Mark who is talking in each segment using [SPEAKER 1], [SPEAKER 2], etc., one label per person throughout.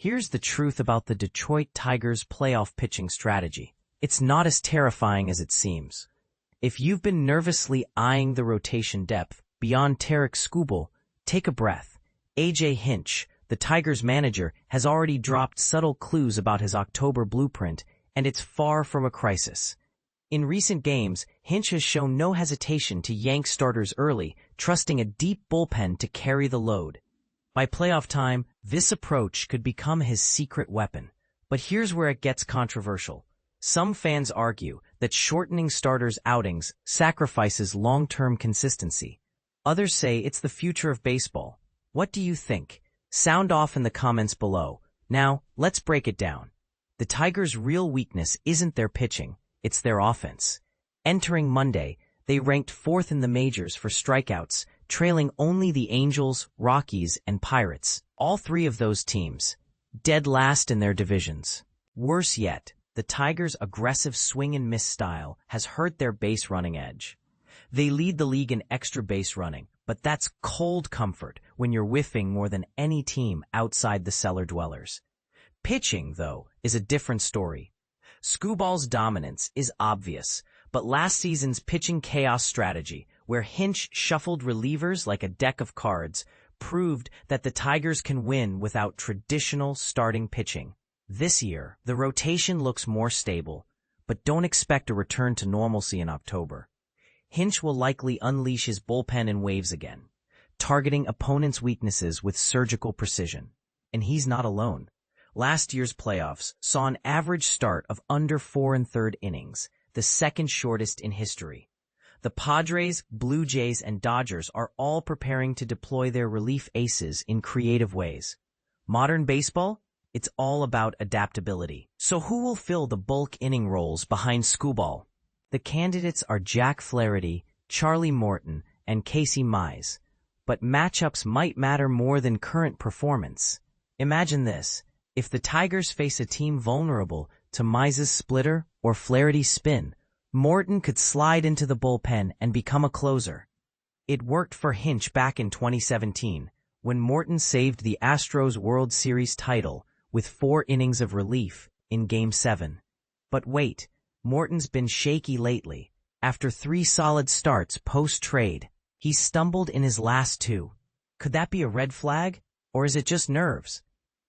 [SPEAKER 1] Here's the truth about the Detroit Tigers' playoff pitching strategy. It's not as terrifying as it seems. If you've been nervously eyeing the rotation depth beyond Tarik Skubal, take a breath. Hinch, the Tigers' manager, has already dropped subtle clues about his October blueprint, and it's far from a crisis. In recent games, Hinch has shown no hesitation to yank starters early, trusting a deep bullpen to carry the load. By playoff time, this approach could become his secret weapon. But here's where it gets controversial. Some fans argue that shortening starters' outings sacrifices long-term consistency. Others say it's the future of baseball. What do you think? Sound off in the comments below. Now, let's break it down. The Tigers' real weakness isn't their pitching, it's their offense. Entering Monday, they ranked 4th in the majors for strikeouts, trailing only the Angels, Rockies, and Pirates, all three of those teams, dead last in their divisions. Worse yet, the Tigers' aggressive swing-and-miss style has hurt their base-running edge. They lead the league in extra base running, but that's cold comfort when you're whiffing more than any team outside the cellar dwellers. Pitching, though, is a different story. Skubal's dominance is obvious, but last season's pitching chaos strategy, where Hinch shuffled relievers like a deck of cards, proved that the Tigers can win without traditional starting pitching. This year, the rotation looks more stable, but don't expect a return to normalcy in October. Hinch will likely unleash his bullpen in waves again, targeting opponents' weaknesses with surgical precision. And he's not alone. Last year's playoffs saw an average start of under 4 1/3 innings, the second shortest in history. The Padres, Blue Jays, and Dodgers are all preparing to deploy their relief aces in creative ways. Modern baseball? It's all about adaptability. So who will fill the bulk inning roles behind Skubal? The candidates are Jack Flaherty, Charlie Morton, and Casey Mize. But matchups might matter more than current performance. Imagine this. If the Tigers face a team vulnerable to Mize's splitter or Flaherty's spin, Morton could slide into the bullpen and become a closer. It worked for Hinch back in 2017, when Morton saved the Astros World Series title with 4 innings of relief in Game 7. But wait, Morton's been shaky lately. After 3 solid starts post-trade, he stumbled in his last 2. Could that be a red flag, or is it just nerves?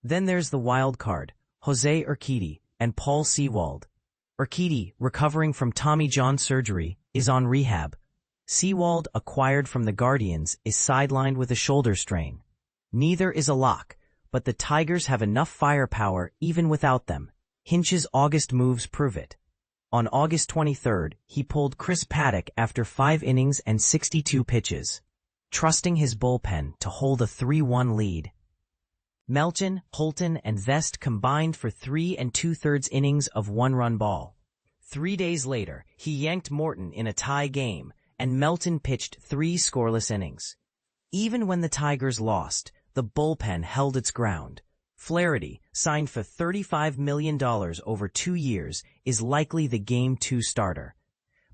[SPEAKER 1] Then there's the wild card, Jose Urquidy and Paul Sewald. Urquidy, recovering from Tommy John surgery, is on rehab. Sewald, acquired from the Guardians, is sidelined with a shoulder strain. Neither is a lock, but the Tigers have enough firepower even without them. Hinch's August moves prove it. On August 23rd, he pulled Chris Paddack after 5 innings and 62 pitches, trusting his bullpen to hold a 3-1 lead. Melton, Holton, and Vest combined for 3 2/3 innings of 1-run ball. 3 days later, he yanked Morton in a tie game, and Melton pitched 3 scoreless innings. Even when the Tigers lost, the bullpen held its ground. Flaherty, signed for $35 million over 2 years, is likely the Game 2 starter.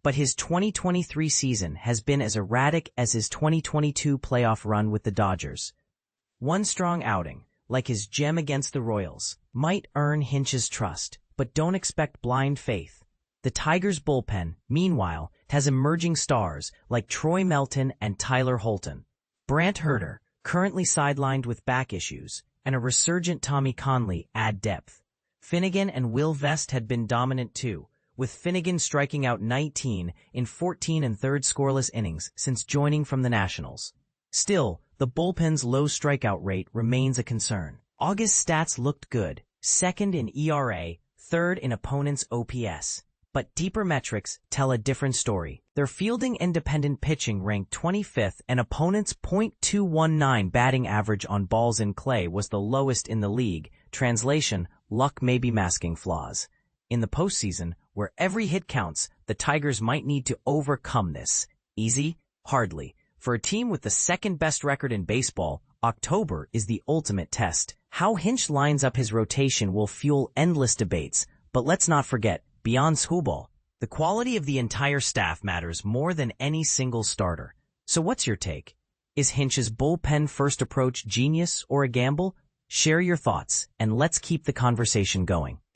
[SPEAKER 1] But his 2023 season has been as erratic as his 2022 playoff run with the Dodgers. One strong outing, like his gem against the Royals, might earn Hinch's trust, but don't expect blind faith. The Tigers' bullpen, meanwhile, has emerging stars like Troy Melton and Tyler Holton. Brant Herter, currently sidelined with back issues, and a resurgent Tommy Conley add depth. Finnegan and Will Vest had been dominant too, with Finnegan striking out 19 in 14 1/3 scoreless innings since joining from the Nationals. Still, the bullpen's low strikeout rate remains a concern. August stats looked good, 2nd in ERA, 3rd in opponents' OPS. But deeper metrics tell a different story. Their fielding independent pitching ranked 25th, and opponents' .219 batting average on balls in play was the lowest in the league. Translation, luck may be masking flaws. In the postseason, where every hit counts, the Tigers might need to overcome this. Easy? Hardly. For a team with the 2nd-best record in baseball, October is the ultimate test. How Hinch lines up his rotation will fuel endless debates, but let's not forget, beyond Skubal, the quality of the entire staff matters more than any single starter. So what's your take? Is Hinch's bullpen-first approach genius or a gamble? Share your thoughts, and let's keep the conversation going.